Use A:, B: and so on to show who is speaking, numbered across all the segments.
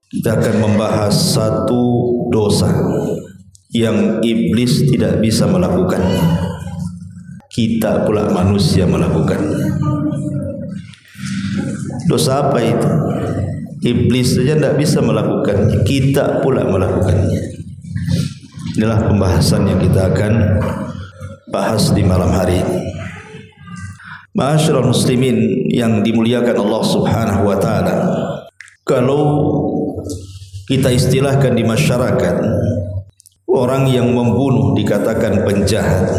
A: Kita akan membahas satu dosa yang iblis tidak bisa melakukannya. Kita pula manusia melakukan. Dosa apa itu? Iblis saja tidak bisa melakukannya, kita pula melakukannya. Inilah pembahasan yang kita akan bahas di malam hari ini. Ma'asyiral muslimin yang dimuliakan Allah Subhanahu wa taala. Kalau kita istilahkan di masyarakat, orang yang membunuh dikatakan penjahat,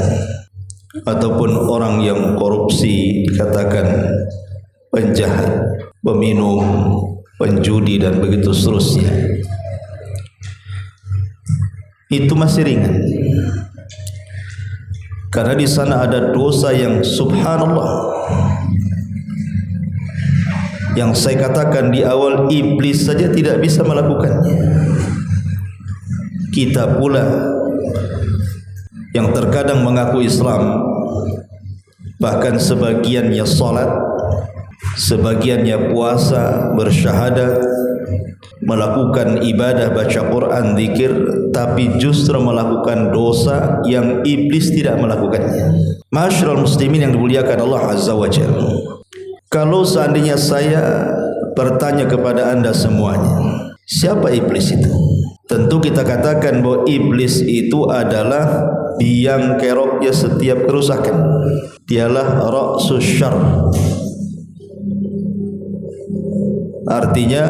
A: ataupun orang yang korupsi dikatakan penjahat, peminum, penjudi dan begitu seterusnya. Itu masih ringan, karena di sana ada dosa yang subhanallah, yang saya katakan di awal, iblis saja tidak bisa melakukannya. Kita pula yang terkadang mengaku Islam, bahkan sebagiannya salat, sebagiannya puasa, bersyahadat, melakukan ibadah baca Quran, zikir, tapi justru melakukan dosa yang iblis tidak melakukannya. Ma'asyiral muslimin yang dimuliakan Allah Azza wa Jalla. Kalau seandainya saya bertanya kepada anda semuanya, siapa iblis itu? Tentu kita katakan bahwa iblis itu adalah biang keroknya setiap kerusakan. Dialah ra'sus syarr. Artinya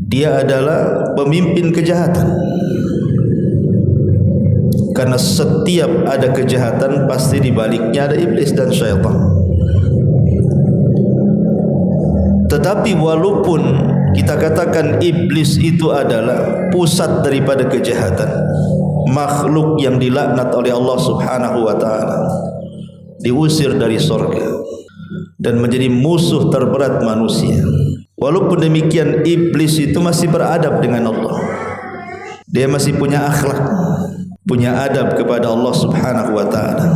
A: dia adalah pemimpin kejahatan. Karena setiap ada kejahatan pasti di baliknya ada iblis dan syaitan. Tetapi walaupun kita katakan iblis itu adalah pusat daripada kejahatan, makhluk yang dilaknat oleh Allah Subhanahu wa taala, diusir dari surga dan menjadi musuh terberat manusia. Walaupun demikian, iblis itu masih beradab dengan Allah. Dia masih punya akhlak, punya adab kepada Allah Subhanahu wa taala.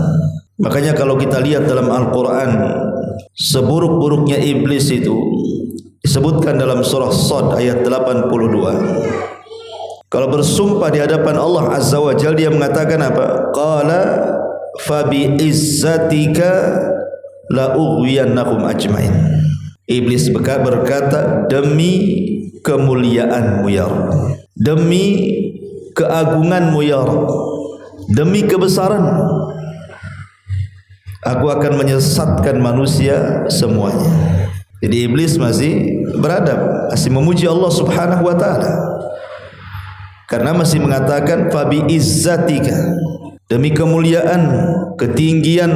A: Makanya kalau kita lihat dalam Al-Qur'an, seburuk-buruknya iblis itu disebutkan dalam surah Shad ayat 82. Kalau bersumpah di hadapan Allah Azza wa Jalla, dia mengatakan apa? Qala fa bi izzatika la ughwiyannakum ajmain. Iblis berkata, demi kemuliaanmu ya Rabb, demi keagunganmu ya Rabb, demi kebesaranmu, aku akan menyesatkan manusia semuanya. Jadi iblis masih beradab, masih memuji Allah Subhanahu wa taala, karena masih mengatakan fabi izzatika, demi kemuliaan, ketinggian,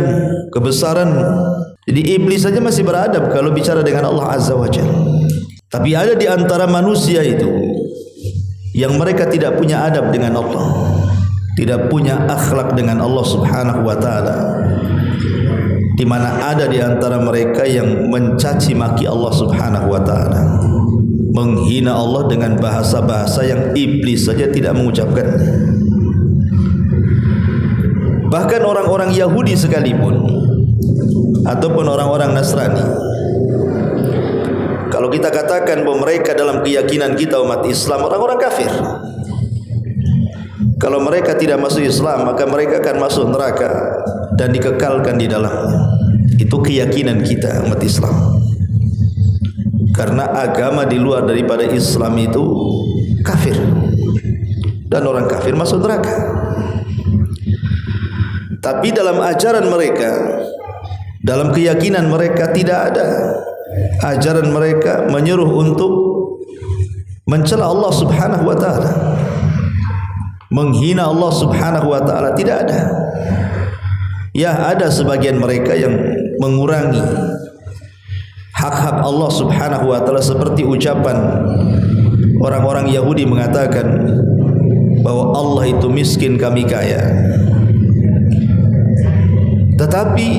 A: kebesaran. Jadi iblis saja masih beradab kalau bicara dengan Allah Azza wa Jalla. Tapi ada di antara manusia itu yang mereka tidak punya adab dengan Allah, tidak punya akhlak dengan Allah Subhanahu wa taala, di mana ada di antara mereka yang mencaci maki Allah Subhanahu wa taala, menghina Allah dengan bahasa-bahasa yang iblis saja tidak mengucapkannya. Bahkan orang-orang Yahudi sekalipun ataupun orang-orang Nasrani, kalau kita katakan bahwa mereka dalam keyakinan kita umat Islam orang-orang kafir, kalau mereka tidak masuk Islam maka mereka akan masuk neraka dan dikekalkan di dalamnya. Itu keyakinan kita umat Islam. Karena agama di luar daripada Islam itu kafir, dan orang kafir masuk neraka. Tapi dalam ajaran mereka, dalam keyakinan mereka, tidak ada ajaran mereka menyuruh untuk mencela Allah Subhanahu wa taala, menghina Allah Subhanahu wa taala, tidak ada. Ya, ada sebagian mereka yang mengurangi hak-hak Allah Subhanahu wa taala, seperti ucapan orang-orang Yahudi mengatakan bahwa Allah itu miskin, kami kaya. Tetapi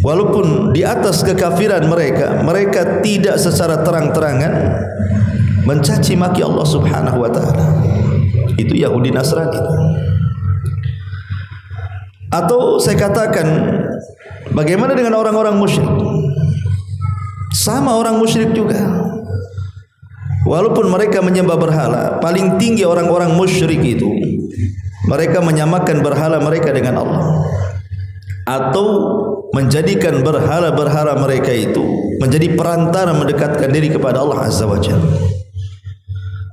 A: walaupun di atas kekafiran mereka, mereka tidak secara terang-terangan mencaci maki Allah Subhanahu wa taala. Itu Yahudi Nasrani. Atau saya katakan, bagaimana dengan orang-orang musyrik? Sama orang musyrik juga. Walaupun mereka menyembah berhala, paling tinggi orang-orang musyrik itu mereka menyamakan berhala mereka dengan Allah, atau menjadikan berhala-berhala mereka itu menjadi perantara mendekatkan diri kepada Allah Azza wa Jalla.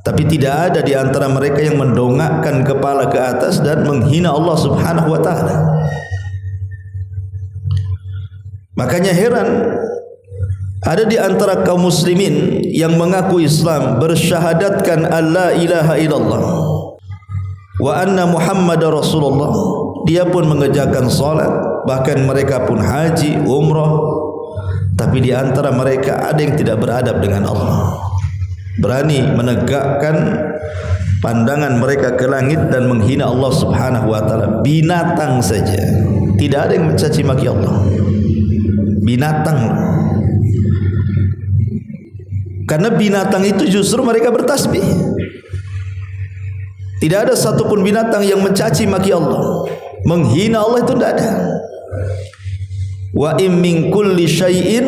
A: Tapi tidak ada di antara mereka yang mendongakkan kepala ke atas dan menghina Allah Subhanahu wa taala. Makanya heran, ada di antara kaum muslimin yang mengaku Islam, bersyahadatkan alla ilaha illallah wa anna Muhammadar Rasulullah. Dia pun mengerjakan salat, bahkan mereka pun haji, umrah. Tapi di antara mereka ada yang tidak beradab dengan Allah, berani menegakkan pandangan mereka ke langit dan menghina Allah Subhanahu wa taala. Binatang saja, tidak ada yang mencaci maki Allah. Binatang. Karena binatang itu justru mereka bertasbih. Tidak ada satupun binatang yang mencaci maki Allah, menghina Allah, itu tidak ada. Wa in min kulli syai'in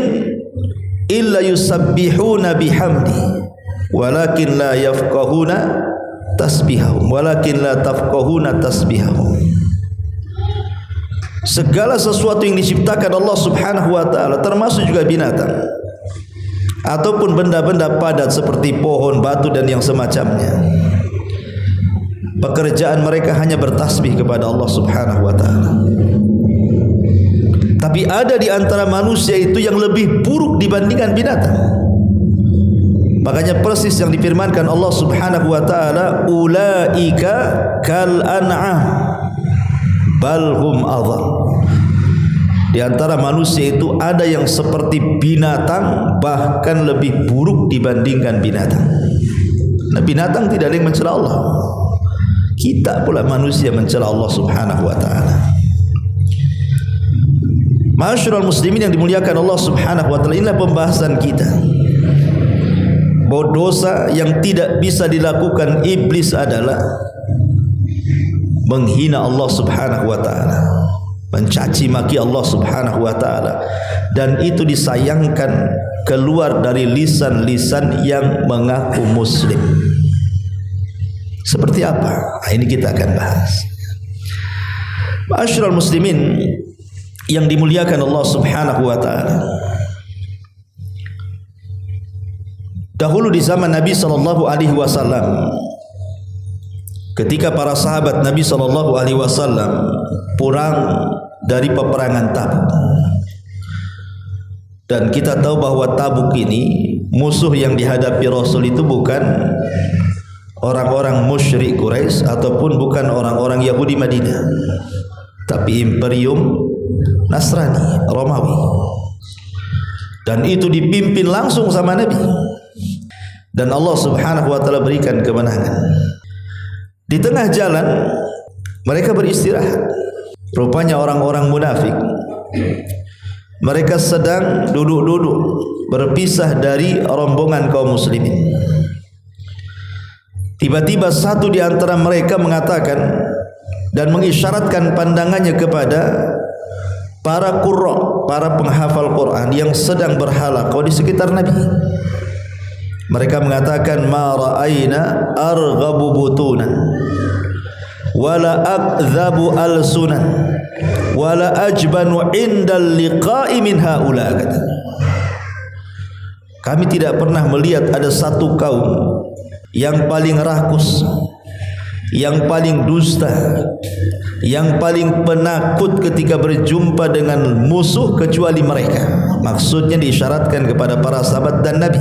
A: illa yusabbihuna bihamdi walakin la yafqahuna tasbihahum walakin la tafqahuna tasbihahum. Segala sesuatu yang diciptakan Allah Subhanahu wa taala, termasuk juga binatang ataupun benda-benda padat seperti pohon, batu dan yang semacamnya, pekerjaan mereka hanya bertasbih kepada Allah Subhanahu wa taala. Tapi ada di antara manusia itu yang lebih buruk dibandingkan binatang. Makanya persis yang difirmankan Allah Subhanahu wa taala, ulaika kal an'am bal hum adhal. Di antara manusia itu ada yang seperti binatang, bahkan lebih buruk dibandingkan binatang. Nah, binatang tidak ada yang mencela Allah. Kita pula manusia mencela Allah Subhanahu wa taala. Ma'asyiral muslimin yang dimuliakan Allah Subhanahu wa taala, inilah pembahasan kita. Bahwa dosa yang tidak bisa dilakukan iblis adalah menghina Allah Subhanahu wa taala, mencaci maki Allah Subhanahu wa taala, dan itu disayangkan keluar dari lisan-lisan yang mengaku muslim. Seperti apa? Nah, ini kita akan bahas. Ma'asyiral muslimin yang dimuliakan Allah Subhanahu wa taala. Dahulu di zaman Nabi sallallahu alaihi wasallam, ketika para sahabat Nabi sallallahu alaihi wasallam pulang dari peperangan Tabuk, dan kita tahu bahwa Tabuk ini musuh yang dihadapi Rasul itu bukan orang-orang musyrik Quraisy ataupun bukan orang-orang Yahudi Madinah, tapi imperium Nasrani, Romawi. Dan itu dipimpin langsung sama Nabi, dan Allah Subhanahu wa taala berikan kemenangan. Di tengah jalan mereka beristirahat. Rupanya orang-orang munafik, mereka sedang duduk-duduk berpisah dari rombongan kaum muslimin. Tiba-tiba satu di antara mereka mengatakan dan mengisyaratkan pandangannya kepada para qurra, para penghafal Quran yang sedang berhalaqah di sekitar Nabi. Mereka mengatakan, ma ra'ayna arghabu butunan wala akdhabu alsunan wala ajbanu indal liqa'i min haula. Kami tidak pernah melihat ada satu kaum yang paling rakus, yang paling dusta, yang paling penakut ketika berjumpa dengan musuh kecuali mereka. Maksudnya diisyaratkan kepada para sahabat dan Nabi.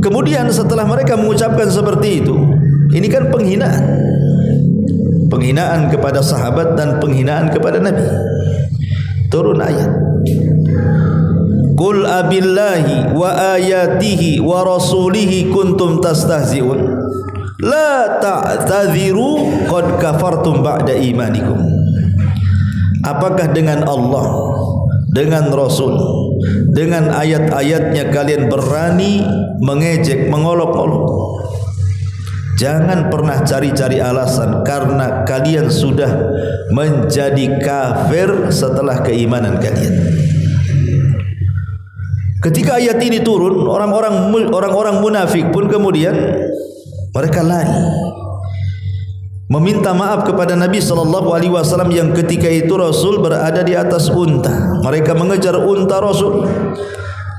A: Kemudian setelah mereka mengucapkan seperti itu, ini kan penghinaan, penghinaan kepada sahabat dan penghinaan kepada Nabi. Turun ayat, qul abillahi wa ayatihi wa rasulihi kuntum tastahzi'un la ta'tadhiru qad kafartum ba'da imanikum. Apakah dengan Allah, dengan Rasul, dengan ayat-ayatnya kalian berani mengejek, mengolok-olok. Jangan pernah cari-cari alasan karena kalian sudah menjadi kafir setelah keimanan kalian. Ketika ayat ini turun, orang-orang munafik pun kemudian mereka lari meminta maaf kepada Nabi SAW yang ketika itu Rasul berada di atas unta. Mereka mengejar unta Rasul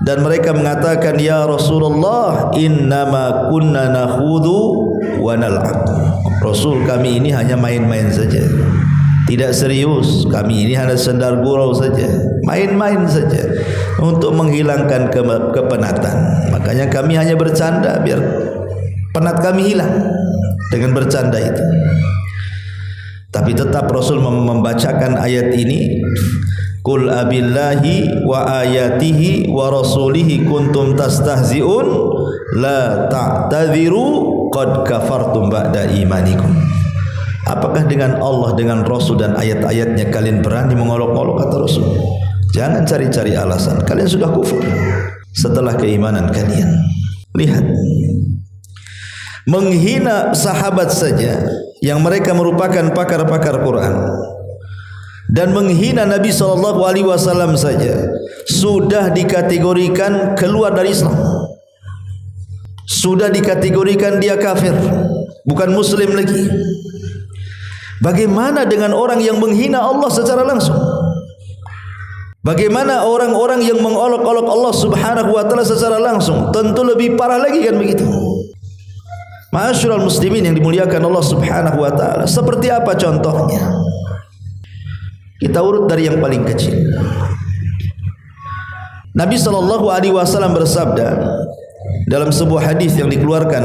A: dan mereka mengatakan, ya Rasulullah, innama kunna nakhudu wa nal'ab. Rasul, kami ini hanya main-main saja, tidak serius. Kami ini hanya sendal gurau saja, main-main saja untuk menghilangkan kepenatan. Makanya kami hanya bercanda biar penat kami hilang dengan bercanda itu. Tapi tetap Rasul membacakan ayat ini, Qul abillahi wa ayatihi wa rasulihi kuntum tastahzi'un la ta'tadhiru qad kafartum ba'da imanikum. Apakah dengan Allah, dengan Rasul dan ayat-ayatnya kalian berani mengolok-olok? Kata Rasul, jangan cari-cari alasan, kalian sudah kufur setelah keimanan kalian. Lihat, menghina sahabat saja yang mereka merupakan pakar-pakar Quran dan menghina Nabi SAW saja sudah dikategorikan keluar dari Islam, sudah dikategorikan dia kafir, bukan muslim lagi. Bagaimana dengan orang yang menghina Allah secara langsung? Bagaimana orang-orang yang mengolok-olok Allah Subhanahu wa taala secara langsung? Tentu lebih parah lagi, kan begitu? Ma'asyiral muslimin yang dimuliakan Allah Subhanahu wa taala, seperti apa contohnya? Kita urut dari yang paling kecil. Nabi SAW bersabda dalam sebuah hadis yang dikeluarkan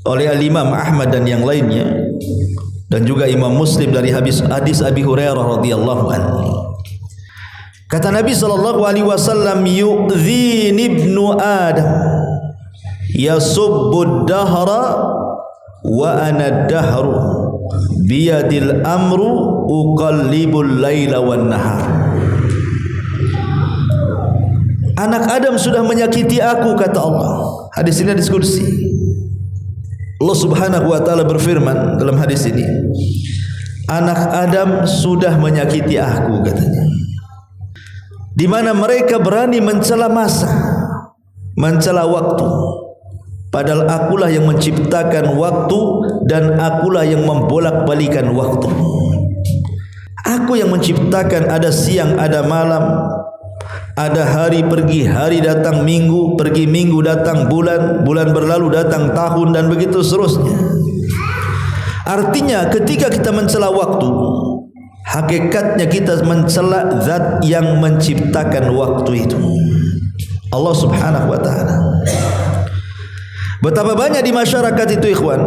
A: oleh Al-Imam Ahmad dan yang lainnya, dan juga Imam Muslim dari hadis Abi Hurairah radhiyallahu anhu. Kata Nabi SAW, yu'dhini ibnu Adam yasubbud dahra wa ana dahru biyadil amru uqallibul laila wan nahar. Anak Adam sudah menyakiti aku, kata Allah. Hadis ini hadis kursi. Allah Subhanahu wa taala berfirman dalam hadis ini, anak Adam sudah menyakiti aku, katanya. Di mana mereka berani mencela masa, mencela waktu. Padahal akulah yang menciptakan waktu dan akulah yang membolak-balikan waktu. Aku yang menciptakan, ada siang, ada malam, ada hari pergi, hari datang, minggu pergi, minggu datang, bulan, bulan berlalu datang, tahun, dan begitu seterusnya. Artinya ketika kita mencela waktu, hakikatnya kita mencela zat yang menciptakan waktu itu, Allah Subhanahu wa taala. Betapa banyak di masyarakat itu, ikhwan,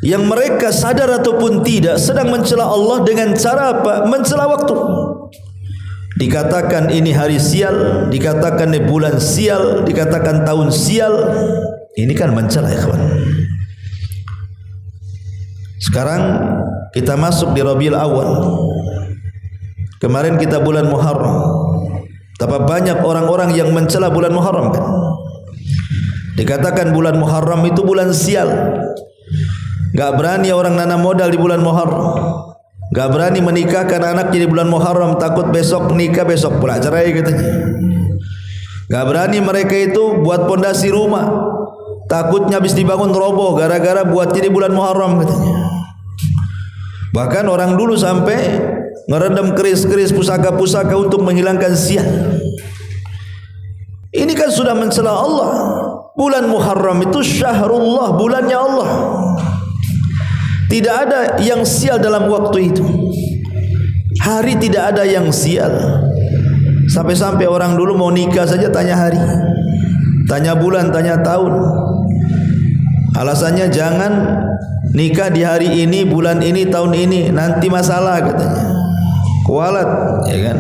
A: yang mereka sadar ataupun tidak sedang mencela Allah dengan cara apa? Mencela waktu. Dikatakan ini hari sial, dikatakan ini bulan sial, dikatakan tahun sial. Ini kan mencela, ikhwan. Sekarang kita masuk di Rabiul Awal. Kemarin kita bulan Muharram. Betapa banyak orang-orang yang mencela bulan Muharram, kan? Dikatakan bulan Muharram itu bulan sial. Gak berani orang nanam modal di bulan Muharram. Gak berani menikahkan anaknya di bulan Muharram, takut besok nikah, besok pula cerai, katanya. Gak berani mereka itu buat pondasi rumah, takutnya habis dibangun roboh gara-gara buatnya di bulan Muharram, katanya. Bahkan orang dulu sampai ngerendam keris-keris pusaka-pusaka untuk menghilangkan sial. Ini kan sudah mencela Allah. Bulan Muharram itu syahrullah, bulannya Allah. Tidak ada yang sial dalam waktu itu. Hari tidak ada yang sial. Sampai-sampai orang dulu mau nikah saja tanya hari, tanya bulan, tanya tahun. Alasannya jangan nikah di hari ini, bulan ini, tahun ini, nanti masalah, katanya. Kualat, ya kan?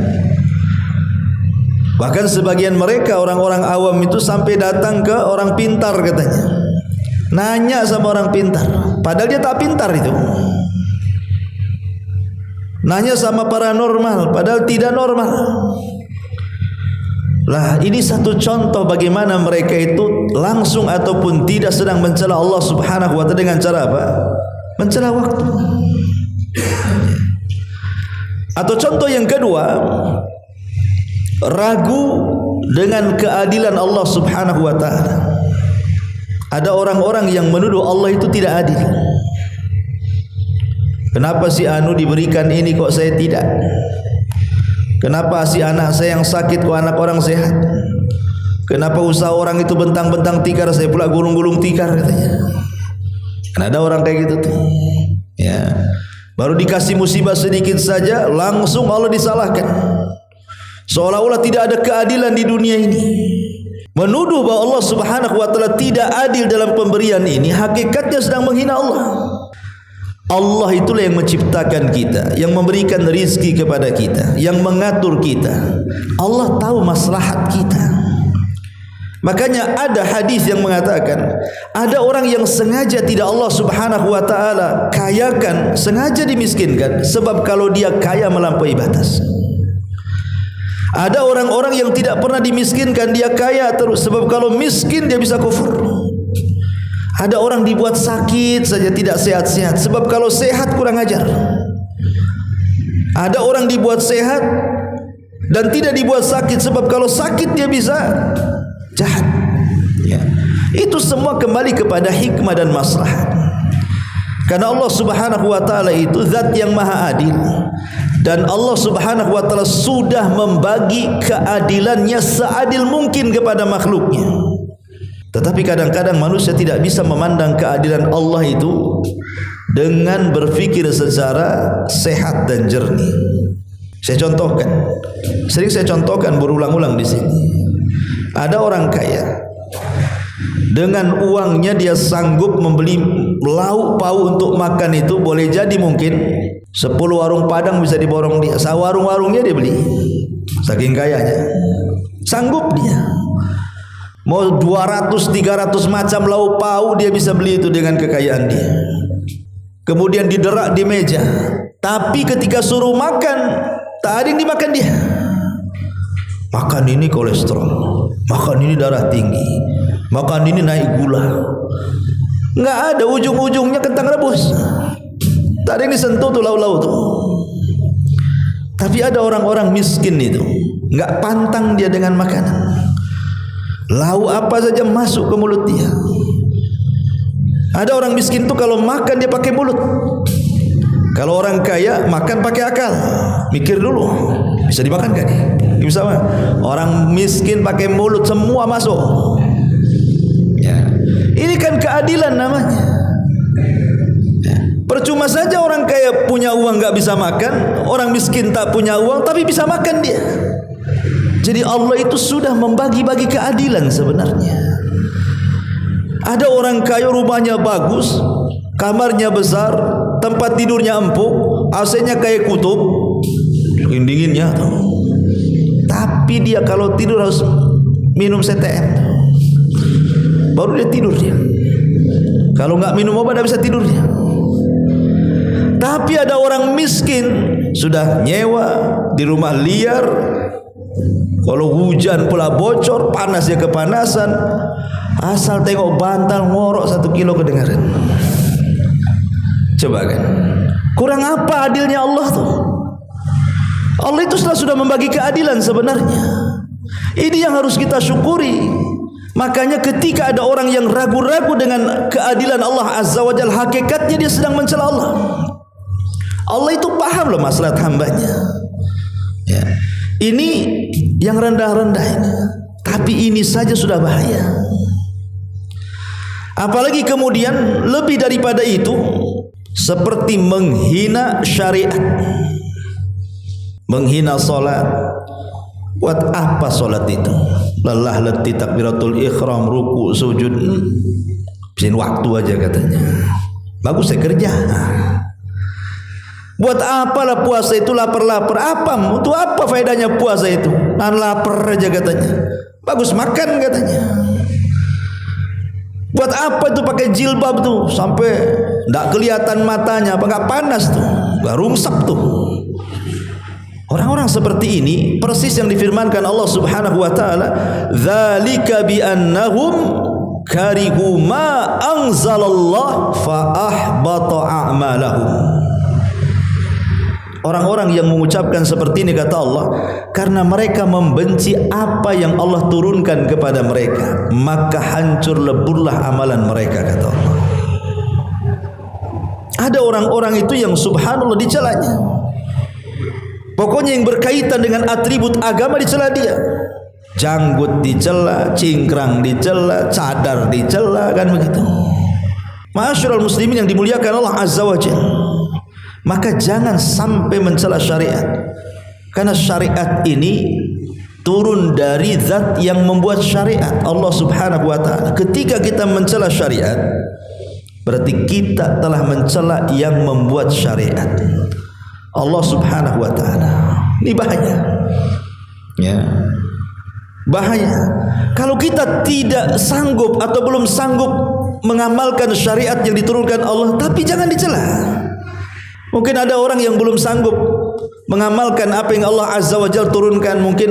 A: Bahkan sebagian mereka, orang-orang awam itu sampai datang ke orang pintar, katanya. Nanya sama orang pintar, padahal dia tak pintar itu. Nanya sama paranormal, padahal tidak normal. Lah ini satu contoh bagaimana mereka itu langsung ataupun tidak sedang mencela Allah Subhanahu wa taala dengan cara apa? Mencela waktu. Atau contoh yang kedua, ragu dengan keadilan Allah Subhanahu wa taala. Ada orang-orang yang menuduh Allah itu tidak adil. Kenapa si anu diberikan ini kok saya tidak? Kenapa si anak saya yang sakit kok anak orang sehat? Kenapa usaha orang itu bentang-bentang tikar, saya pula gulung-gulung tikar katanya. Kan ada orang kayak gitu tuh. Ya. Baru dikasih musibah sedikit saja langsung Allah disalahkan. Seolah-olah tidak ada keadilan di dunia ini. Menuduh bahwa Allah Subhanahu wa taala tidak adil dalam pemberian ini, hakikatnya sedang menghina Allah. Allah itulah yang menciptakan kita, yang memberikan rizki kepada kita, yang mengatur kita. Allah tahu maslahat kita. Makanya ada hadis yang mengatakan, ada orang yang sengaja tidak Allah Subhanahu wa taala kayakan, sengaja dimiskinkan, sebab kalau dia kaya melampaui batas. Ada orang-orang yang tidak pernah dimiskinkan, dia kaya terus, sebab kalau miskin dia bisa kufur. Ada orang dibuat sakit saja tidak sehat-sehat, sebab kalau sehat kurang ajar. Ada orang dibuat sehat dan tidak dibuat sakit, sebab kalau sakit dia bisa jahat. Ya. Itu semua kembali kepada hikmah dan maslahat. Karena Allah Subhanahu wa taala itu zat yang maha adil, dan Allah Subhanahu wa taala sudah membagi keadilannya seadil mungkin kepada makhluknya. Tetapi kadang-kadang manusia tidak bisa memandang keadilan Allah itu dengan berfikir secara sehat dan jernih. Saya contohkan, sering saya contohkan berulang-ulang di sini. Ada orang kaya, dengan uangnya dia sanggup membeli lauk pauk untuk makan itu, boleh jadi mungkin 10 warung Padang bisa diborong dia. Warung-warungnya dia beli, saking kayanya. Sanggup dia. Mau 200-300 macam lauk pauk dia bisa beli itu dengan kekayaan dia. Kemudian diderak di meja, tapi ketika suruh makan tak ada yang dimakan dia. Makan ini kolesterol, makan ini darah tinggi, makan ini naik gula. Enggak ada, ujung-ujungnya kentang rebus. Tak ada yang disentuh tuh lauk-lauk tuh. Tapi ada orang-orang miskin itu, enggak pantang dia dengan makanan. Lauk apa saja masuk ke mulut dia. Ada orang miskin tuh kalau makan dia pakai mulut. Kalau orang kaya makan pakai akal, mikir dulu bisa dimakan gak nih? Bisa mah. Orang miskin pakai mulut semua masuk. Ya. Ini kan keadilan namanya. Ya. Percuma saja orang kaya punya uang gak bisa makan, orang miskin tak punya uang tapi bisa makan dia. Jadi Allah itu sudah membagi-bagi keadilan sebenarnya. Ada orang kaya rumahnya bagus, kamarnya besar, tempat tidurnya empuk, AC-nya kayak kutub, dingin-dinginnya. Tapi dia kalau tidur harus minum CTM, baru dia tidur dia. Kalau nggak minum obat tidak bisa tidur dia. Tapi ada orang miskin sudah nyewa di rumah liar. Kalau hujan pula bocor, panas ya kepanasan. Asal tengok bantal ngorok 1 kilo kedengaran. Coba kan, kurang apa adilnya Allah tuh? Allah itu sudah membagi keadilan sebenarnya. Ini yang harus kita syukuri. Makanya ketika ada orang yang ragu-ragu dengan keadilan Allah Azza wa Jalla, hakikatnya dia sedang mencela Allah. Allah itu paham loh maslahat hambanya. Ya. Ini yang rendah-rendah ini, tapi ini saja sudah bahaya. Apalagi kemudian lebih daripada itu, seperti menghina syariat, menghina solat. Buat apa solat itu? Lelah letih takbiratul ikhram, ruku, sujud, habisin waktu aja katanya. Bagus saya kerja. Buat apalah puasa itu, lapar-lapar. Apa? Itu apa faedahnya puasa itu? Nahan lapar aja katanya. Bagus makan katanya. Buat apa itu pakai jilbab tuh sampai enggak kelihatan matanya, apa enggak panas tuh, enggak rungsap tuh. Orang-orang seperti ini persis yang difirmankan Allah Subhanahu wa taala, "Dzalika bi annahum karihu ma anzalallah fa ahbata a'malahum." Orang-orang yang mengucapkan seperti ini, kata Allah, karena mereka membenci apa yang Allah turunkan kepada mereka, maka hancur leburlah amalan mereka, kata Allah. Ada orang-orang itu yang subhanallah dicelanya. Pokoknya yang berkaitan dengan atribut agama dicela dia. Janggut dicela, cingkrang dicela, cadar dicela, kan begitu. Ma'asyiral muslimin yang dimuliakan Allah Azza wa Jalla. Maka jangan sampai mencela syariat, karena syariat ini turun dari zat yang membuat syariat, Allah Subhanahu wa taala. Ketika kita mencela syariat, berarti kita telah mencela yang membuat syariat, Allah Subhanahu wa taala. Ini bahaya. Ya. Bahaya. Kalau kita tidak sanggup atau belum sanggup mengamalkan syariat yang diturunkan Allah, tapi jangan dicela. Mungkin ada orang yang belum sanggup mengamalkan apa yang Allah Azza wa Jalla turunkan. Mungkin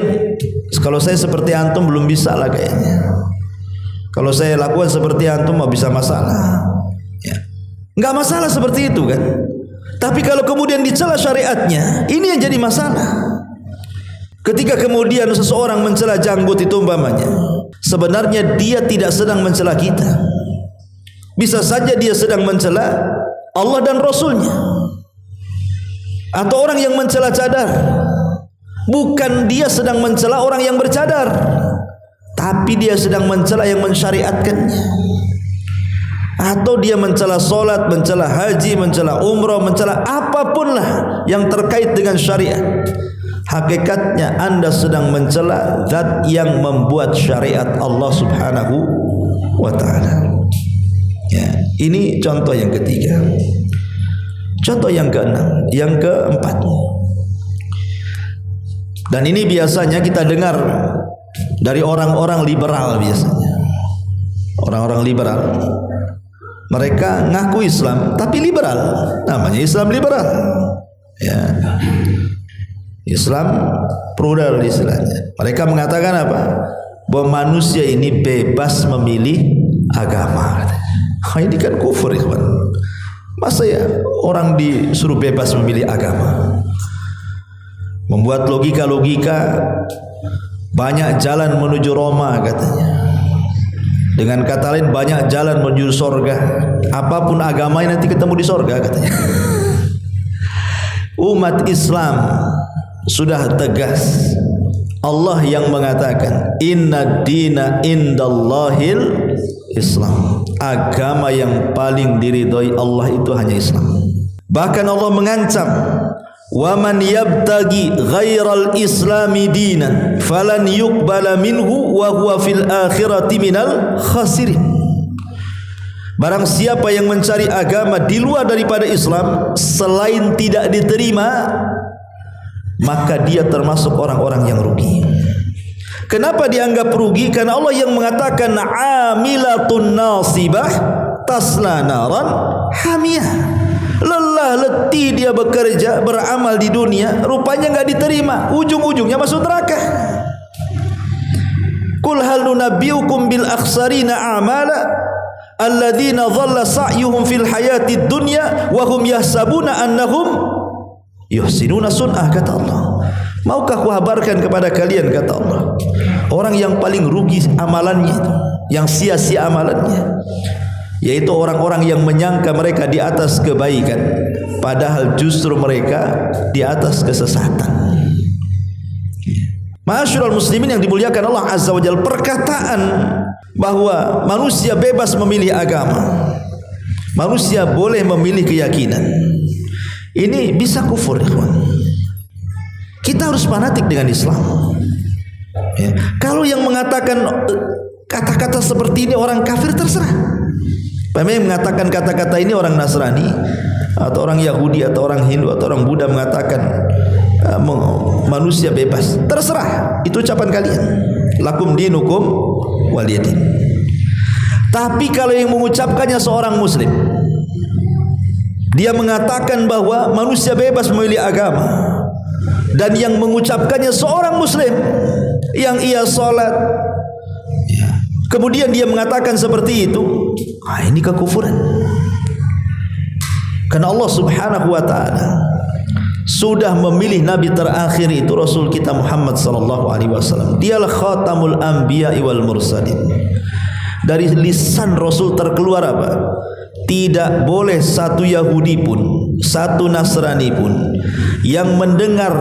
A: kalau saya seperti antum belum bisa lah kayaknya. Kalau saya lakukan seperti antum mau bisa masalah. Ya. Enggak masalah seperti itu kan. Tapi kalau kemudian dicela syariatnya, ini yang jadi masalah. Ketika kemudian seseorang mencela janggut itu umpamanya, sebenarnya dia tidak sedang mencela kita. Bisa saja dia sedang mencela Allah dan Rasulnya. Atau orang yang mencela cadar, bukan dia sedang mencela orang yang bercadar, tapi dia sedang mencela yang mensyariatkannya. Atau dia mencela solat, mencela haji, mencela umrah, mencela apapun lah yang terkait dengan syariat. Hakikatnya Anda sedang mencela zat yang membuat syariat Allah Subhanahu wa taala. Ya, ini contoh yang ketiga. Contoh yang keenam, yang keempat. Dan ini biasanya kita dengar dari orang-orang liberal biasanya. Orang-orang liberal. Mereka ngaku Islam tapi liberal. Namanya Islam liberal. Ya. Islam plural istilahnya. Mereka mengatakan apa? Bahwa manusia ini bebas memilih agama. Ini kan kufur, ikhwan. Masa ya orang disuruh bebas memilih agama? Membuat logika-logika, banyak jalan menuju Roma katanya. Dengan kata lain, banyak jalan menuju sorga. Apapun agamanya nanti ketemu di sorga katanya. Umat Islam sudah tegas. Allah yang mengatakan, Inna dina indallahil Islam. Agama yang paling diridhoi Allah itu hanya Islam. Bahkan Allah mengancam, wa man yabtagi ghairal islami dinan falan yuqbala minhu wa huwa fil akhirati minal khasirin. Barang siapa yang mencari agama di luar daripada Islam selain tidak diterima, maka dia termasuk orang-orang yang rugi. Kenapa dianggap rugi? Karena Allah yang mengatakan amilatun nasibah tasla naran hamiyah. Lelah letih dia bekerja beramal di dunia, rupanya enggak diterima, ujung-ujungnya masuk neraka. Qul hal nunabbiukum bil akhsarina a'mala alladzina dhalla sa'yuhum fil hayatid dunya wa hum yahsabuna annahum yuhsinuna sun'ah, kata Allah. Maukah kuhabarkan kepada kalian, kata Allah, orang yang paling rugi amalannya itu, yang sia-sia amalannya, yaitu orang-orang yang menyangka mereka di atas kebaikan, padahal justru mereka di atas kesesatan. Ma'asyiral muslimin yang dimuliakan Allah Azza wa Jalla, perkataan bahwa manusia bebas memilih agama, manusia boleh memilih keyakinan, ini bisa kufur, ikhwan. Kita harus fanatik dengan Islam. Ya. Kalau yang mengatakan kata-kata seperti ini orang kafir, terserah. Yang mengatakan kata-kata ini orang Nasrani atau orang Yahudi atau orang Hindu atau orang Buddha mengatakan manusia bebas, terserah. Itu ucapan kalian. Lakum dinukum waliyadin. Tapi kalau yang mengucapkannya seorang Muslim, dia mengatakan bahwa manusia bebas memilih agama, dan yang mengucapkannya seorang muslim yang ia salat, kemudian dia mengatakan seperti itu, ini kekufuran. Karena Allah Subhanahu wa taala sudah memilih nabi terakhir itu Rasul kita Muhammad sallallahu alaihi wasallam. Dialah khatamul anbiya'i wal mursalin. Dari lisan Rasul terkeluar apa? Tidak boleh satu Yahudi pun, satu Nasrani pun yang mendengar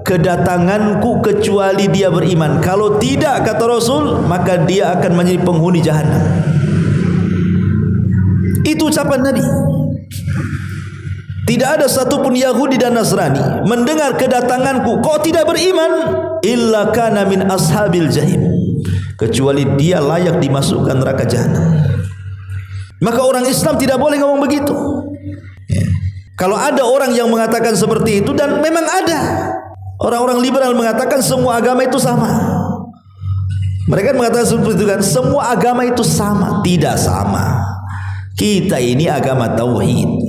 A: kedatanganku kecuali dia beriman. Kalau tidak, kata Rasul, maka dia akan menjadi penghuni jahanam. Itu ucapan Nabi. Tidak ada satupun Yahudi dan Nasrani mendengar kedatanganku kok tidak beriman, illa kana min ashabil jahim, kecuali dia layak dimasukkan neraka jahanam. Maka orang Islam tidak boleh ngomong begitu. Kalau ada orang yang mengatakan seperti itu, dan memang ada orang-orang liberal mengatakan semua agama itu sama. Mereka mengatakan seperti itu kan, semua agama itu sama. Tidak sama. Kita ini agama tauhid.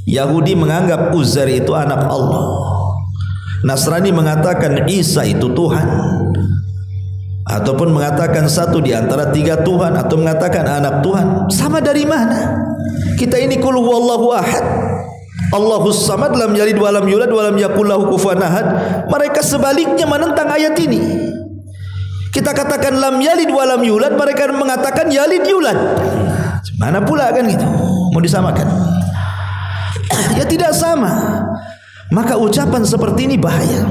A: Yahudi menganggap Uzair itu anak Allah. Nasrani mengatakan Isa itu Tuhan, ataupun mengatakan satu di antara tiga Tuhan, atau mengatakan anak Tuhan. Sama dari mana? Kita ini qul huwallahu ahad, Allahus samad, lam yalid wa lam yulad wa lam yakul lahu kufuwan ahad. Mereka sebaliknya menentang ayat ini. Kita katakan lam yalid wa lam yulad, mereka mengatakan yalid yulad. Mana pula kan gitu? Mau disamakan? Ya tidak sama. Maka ucapan seperti ini bahaya.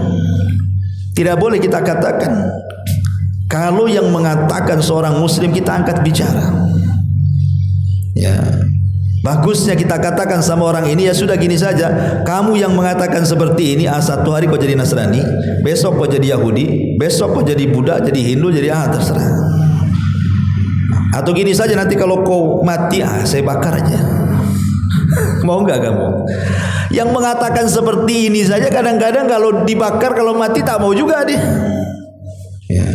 A: Tidak boleh kita katakan. Kalau yang mengatakan seorang muslim kita angkat bicara, ya bagusnya kita katakan sama orang ini, ya sudah gini saja, kamu yang mengatakan seperti ini, satu hari kau jadi Nasrani, besok kau jadi Yahudi, besok kau jadi Buddha, jadi Hindu, jadi terserah. Atau gini saja, nanti kalau kau mati, saya bakar aja. Mau enggak kamu? Yang mengatakan seperti ini saja kadang-kadang kalau dibakar, kalau mati tak mau juga dia. Ya.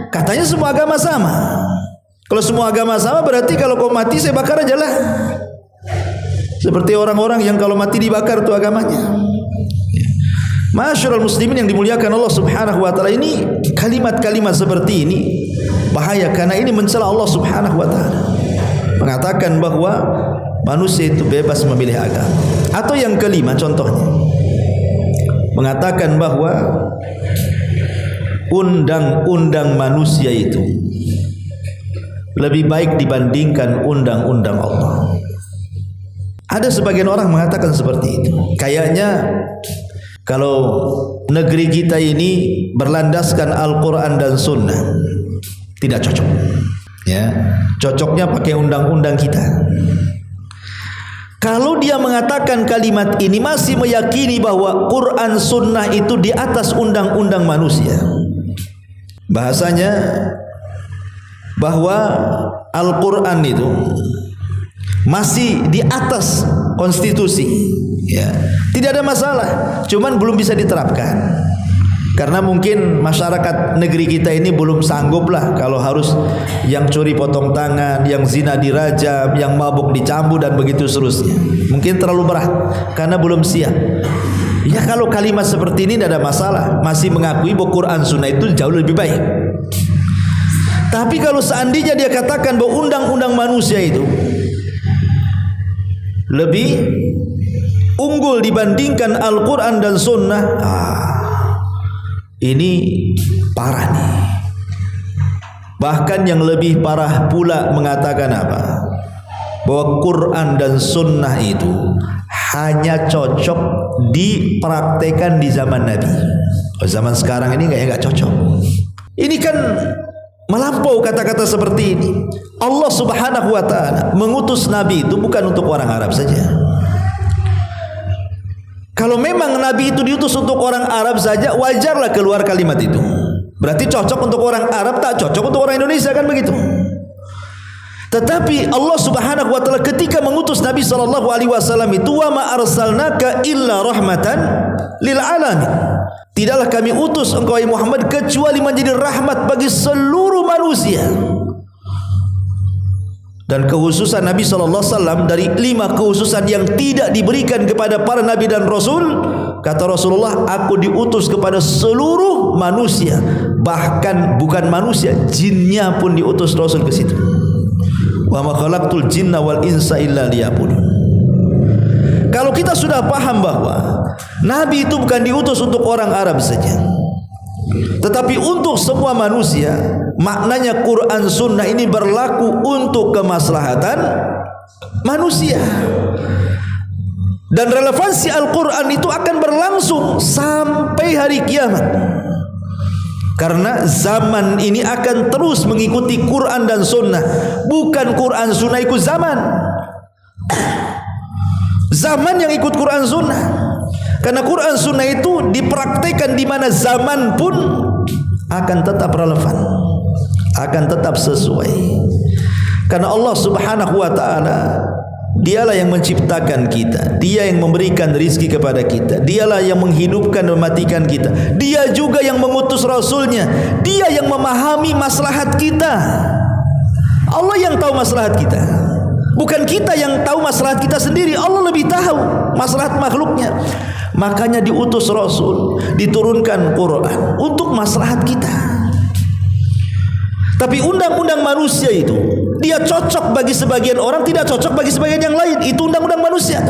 A: Katanya semua agama sama. Kalau semua agama sama, berarti kalau kau mati saya bakar aja lah. Seperti orang-orang yang kalau mati dibakar itu agamanya. Masyarul muslimin yang dimuliakan Allah Subhanahu wa taala, ini kalimat-kalimat seperti ini bahaya, karena ini mencela Allah Subhanahu wa taala. Mengatakan bahwa manusia itu bebas memilih agama. Atau yang kelima contohnya, mengatakan bahwa undang-undang manusia itu lebih baik dibandingkan undang-undang Allah. Ada sebagian orang mengatakan seperti itu. Kayaknya kalau negeri kita ini berlandaskan Al-Quran dan Sunnah, tidak cocok. Ya, cocoknya pakai undang-undang kita. Kalau dia mengatakan kalimat ini, masih meyakini bahwa Quran Sunnah itu di atas undang-undang manusia. Bahasanya bahwa Al-Quran itu masih di atas konstitusi, ya, tidak ada masalah, cuman belum bisa diterapkan. Karena mungkin masyarakat negeri kita ini belum sanggup lah kalau harus yang curi potong tangan, yang zina dirajam, yang mabuk dicambuk dan begitu seterusnya. Mungkin terlalu berat karena belum siap. Ya kalau kalimat seperti ini tidak ada masalah, masih mengakui bahwa Quran Sunnah itu jauh lebih baik. Tapi kalau seandainya dia katakan bahwa undang-undang manusia itu lebih unggul dibandingkan Al-Quran dan Sunnah, ini parah nih. Bahkan yang lebih parah pula mengatakan apa? Bahwa Quran dan Sunnah itu hanya cocok dipraktekan di zaman Nabi. Zaman sekarang ini nggak cocok. Ini kan melampau kata-kata seperti ini. Allah Subhanahu wa taala mengutus Nabi itu bukan untuk orang Arab saja. Kalau memang Nabi itu diutus untuk orang Arab saja, wajarlah keluar kalimat itu. Berarti cocok untuk orang Arab, tak cocok untuk orang Indonesia, kan begitu. Tetapi Allah Subhanahu wa taala ketika mengutus Nabi sallallahu alaihi wasallam itu, wa ma arsalnaka illa rahmatan lil alamin. Tidaklah kami utus engkau Muhammad kecuali menjadi rahmat bagi seluruh manusia. Dan kekhususan Nabi sallallahu alaihi wasallam dari 5 kekhususan yang tidak diberikan kepada para nabi dan rasul, kata Rasulullah, aku diutus kepada seluruh manusia, bahkan bukan manusia, jinnya pun diutus Rasul ke situ. Wa ma khalaqtul jinna wal insa illa liya'budun. Kalau kita sudah paham bahwa Nabi itu bukan diutus untuk orang Arab saja, tetapi untuk semua manusia, maknanya Quran Sunnah ini berlaku untuk kemaslahatan manusia. Dan relevansi Al-Quran itu akan berlangsung sampai hari kiamat, karena zaman ini akan terus mengikuti Quran dan Sunnah, bukan Quran Sunnah ikut zaman. Zaman yang ikut Quran Sunnah, karena Quran Sunnah itu dipraktekkan di mana zaman pun akan tetap relevan, akan tetap sesuai. Karena Allah Subhanahu wa ta'ala, Dialah yang menciptakan kita, Dia yang memberikan rizki kepada kita, Dialah yang menghidupkan dan mematikan kita, Dia juga yang mengutus Rasulnya, Dia yang memahami maslahat kita. Allah yang tahu maslahat kita, bukan kita yang tahu maslahat kita sendiri. Allah lebih tahu maslahat makhluknya. Makanya diutus Rasul, diturunkan Quran untuk maslahat kita. Tapi undang-undang manusia itu, dia cocok bagi sebagian orang, tidak cocok bagi sebagian yang lain. Itu undang-undang manusia.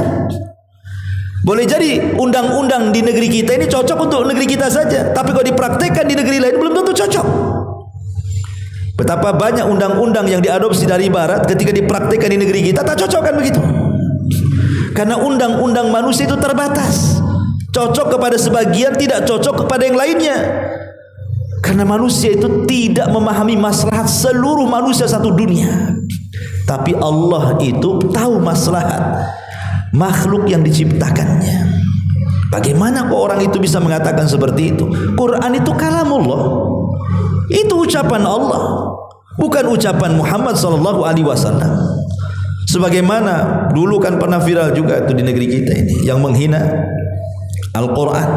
A: Boleh jadi undang-undang di negeri kita ini cocok untuk negeri kita saja, tapi kalau dipraktekkan di negeri lain belum tentu cocok. Betapa banyak undang-undang yang diadopsi dari barat, ketika dipraktekkan di negeri kita tak cocok, kan begitu. Karena undang-undang manusia itu terbatas, cocok kepada sebagian, tidak cocok kepada yang lainnya. Karena manusia itu tidak memahami maslahat seluruh manusia satu dunia. Tapi Allah itu tahu maslahat makhluk yang diciptakannya. Bagaimana kok orang itu bisa mengatakan seperti itu? Quran itu kalamullah, itu ucapan Allah, bukan ucapan Muhammad sallallahu alaihi wasallam. Sebagaimana dulu kan pernah viral juga itu di negeri kita ini, yang menghina Al-Quran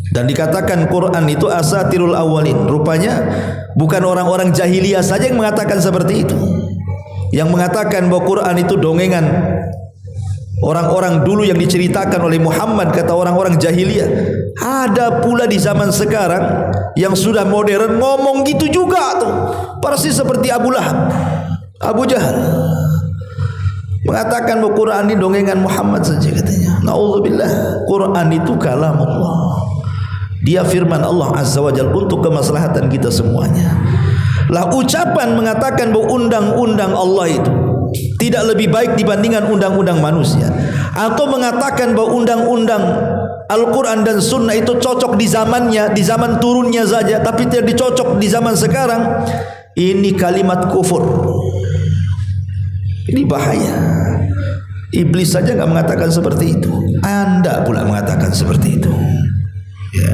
A: dan dikatakan Quran itu asatirul awalin. Rupanya bukan orang-orang jahiliyah saja yang mengatakan seperti itu, yang mengatakan bahwa Quran itu dongengan orang-orang dulu yang diceritakan oleh Muhammad, kata orang-orang jahiliyah. Ada pula di zaman sekarang yang sudah modern ngomong gitu juga tuh, persis seperti Abu Lahab, Abu Jahal, mengatakan bahwa Quran ini dongengan Muhammad saja katanya. Na'udzubillah. Quran itu kalam Allah, dia firman Allah Azza wa Jalla untuk kemaslahatan kita semuanya. Lah ucapan mengatakan bahwa undang-undang Allah itu tidak lebih baik dibandingkan undang-undang manusia, atau mengatakan bahwa undang-undang Al-Quran dan Sunnah itu cocok di zamannya, di zaman turunnya saja, tapi tidak dicocok di zaman sekarang, ini kalimat kufur. Ini bahaya. Iblis saja enggak mengatakan seperti itu, Anda pula mengatakan seperti itu, ya.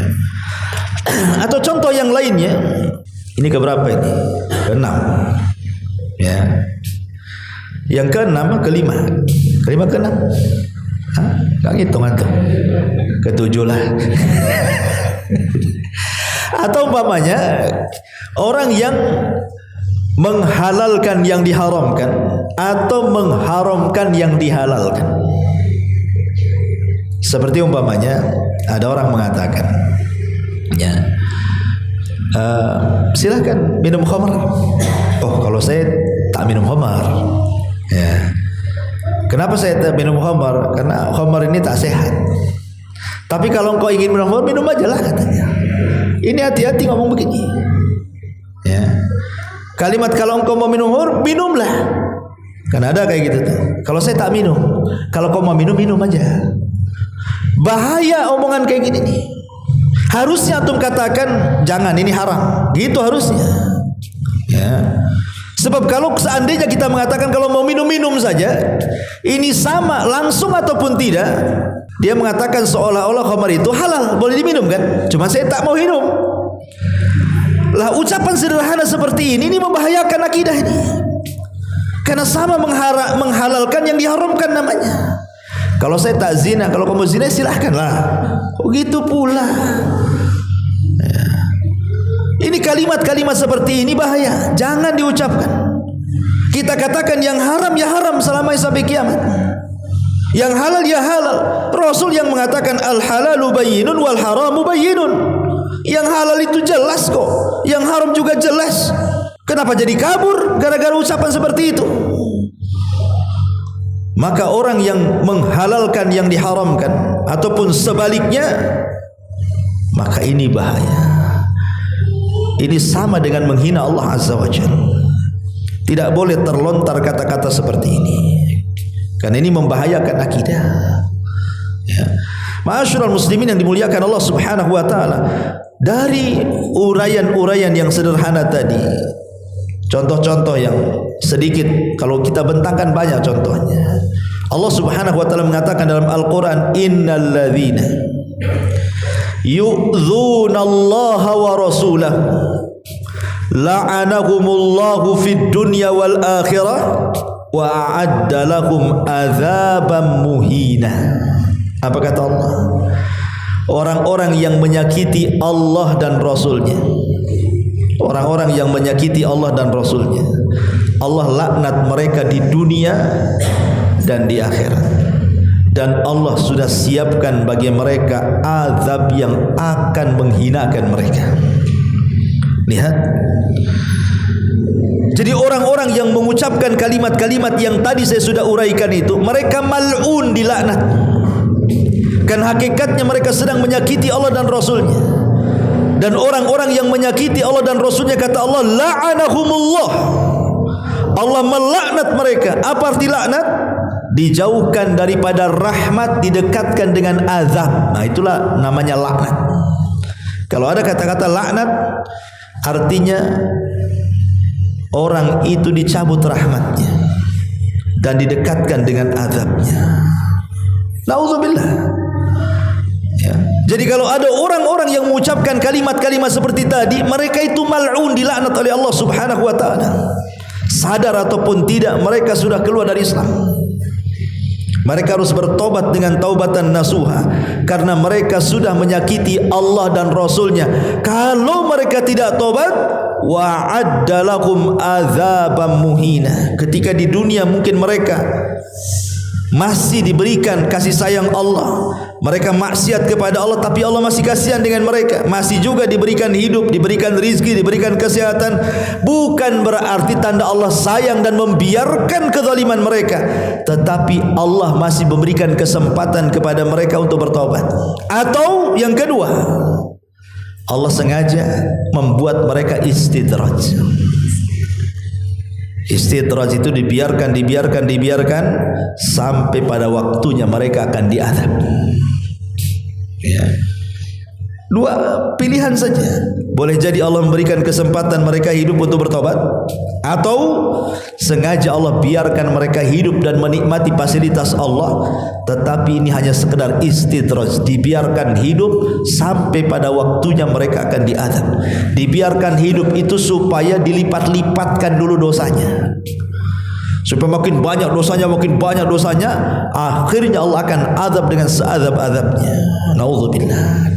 A: Atau contoh yang lainnya, ini keberapa ini? Keenam, ya. Yang keenam, kelima keenam, nggak ngitung antum, ketujuh lah. Atau umpamanya orang yang menghalalkan yang diharamkan atau mengharamkan yang dihalalkan. Seperti umpamanya ada orang mengatakan, ya, silahkan minum khamar. Oh, kalau saya tak minum khamar, ya. Kenapa saya tak minum khamar? Karena khamar ini tak sehat. Tapi kalau engkau ingin minum khamar, minum aja lah katanya. Ini hati-hati ngomong begini, ya. Kalimat kalau engkau mau minum khamar, minumlah. Kan ada kayak gitu tuh. Kalau saya tak minum, kalau kau mau minum, minum aja. Bahaya omongan kayak gini nih. Harusnya antum katakan jangan, ini haram. Gitu harusnya, ya. Sebab kalau seandainya kita mengatakan kalau mau minum-minum saja, ini sama langsung ataupun tidak, dia mengatakan seolah-olah khamar itu halal, boleh diminum kan? Cuma saya tak mau minum. Lah ucapan sederhana seperti ini membahayakan akidah ini. Karena sama menghalalkan yang diharamkan namanya. Kalau saya tak zina, kalau kamu zina silahkanlah. Oh gitu pula. Ya. Ini kalimat-kalimat seperti ini bahaya, jangan diucapkan. Kita katakan yang haram ya haram selama sampai kiamat. Yang halal ya halal. Rasul yang mengatakan al halalu bayyinun wal haramu bayyinun. Yang halal itu jelas kok, yang haram juga jelas. Kenapa jadi kabur gara-gara ucapan seperti itu? Maka orang yang menghalalkan yang diharamkan ataupun sebaliknya, maka ini bahaya. Ini sama dengan menghina Allah Azza wa Jalla. Tidak boleh terlontar kata-kata seperti ini, karena ini membahayakan akidah. Ya. Ma'asyiral muslimin yang dimuliakan Allah Subhanahu wa taala, dari uraian-uraian yang sederhana tadi, contoh-contoh yang sedikit, kalau kita bentangkan banyak contohnya. Allah Subhanahu wa taala mengatakan dalam Al-Qur'an, innal ladzina yu'dzunallaha wa rasulahu la'anahumullahu fid dunya wal akhirah wa a'adda lahum adzaban muhina. Apa kata Allah? Orang-orang yang menyakiti Allah dan Rasulnya, orang-orang yang menyakiti Allah dan Rasulnya, Allah laknat mereka di dunia dan di akhirat, dan Allah sudah siapkan bagi mereka azab yang akan menghinakan mereka. Lihat. Jadi orang-orang yang mengucapkan kalimat-kalimat yang tadi saya sudah uraikan itu, mereka mal'un, dilaknat. Kan hakikatnya mereka sedang menyakiti Allah dan Rasulnya. Dan orang-orang yang menyakiti Allah dan Rasulnya, kata Allah, la'anahumullah, Allah melaknat mereka. Apa arti laknat? Dijauhkan daripada rahmat, didekatkan dengan azab. Nah, itulah namanya laknat. Kalau ada kata-kata laknat, artinya orang itu dicabut rahmatnya dan didekatkan dengan azabnya. Nauzubillah. Ya. Jadi kalau ada orang-orang yang mengucapkan kalimat-kalimat seperti tadi, mereka itu mal'un, dilaknat oleh Allah Subhanahu wa taala. Sadar ataupun tidak, mereka sudah keluar dari Islam. Mereka harus bertobat dengan taubatan nasuha, karena mereka sudah menyakiti Allah dan Rasulnya. Kalau mereka tidak tobat, wa'adda lakum azaban muhina. Ketika di dunia mungkin mereka masih diberikan kasih sayang Allah, mereka maksiat kepada Allah, tapi Allah masih kasihan dengan mereka, masih juga diberikan hidup, diberikan rizki, diberikan kesehatan. Bukan berarti tanda Allah sayang dan membiarkan kezaliman mereka, tetapi Allah masih memberikan kesempatan kepada mereka untuk bertobat. Atau yang kedua, Allah sengaja membuat mereka istidraj. Istidraj itu dibiarkan sampai pada waktunya mereka akan diazab. Ya. Dua pilihan saja. Boleh jadi Allah memberikan kesempatan mereka hidup untuk bertobat, atau sengaja Allah biarkan mereka hidup dan menikmati fasilitas Allah, tetapi ini hanya sekedar istidraj, dibiarkan hidup sampai pada waktunya mereka akan diazab. Dibiarkan hidup itu supaya dilipat-lipatkan dulu dosanya, supaya makin banyak dosanya, akhirnya Allah akan azab dengan seazab-azabnya. Nauzubillah.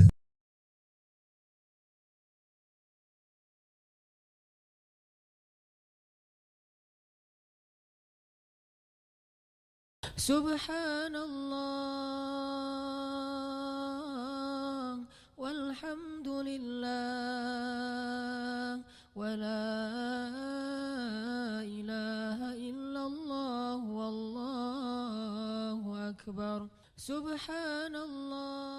B: Subhanallah walhamdulillah wa la ilaha illallah wallahu akbar. Subhanallah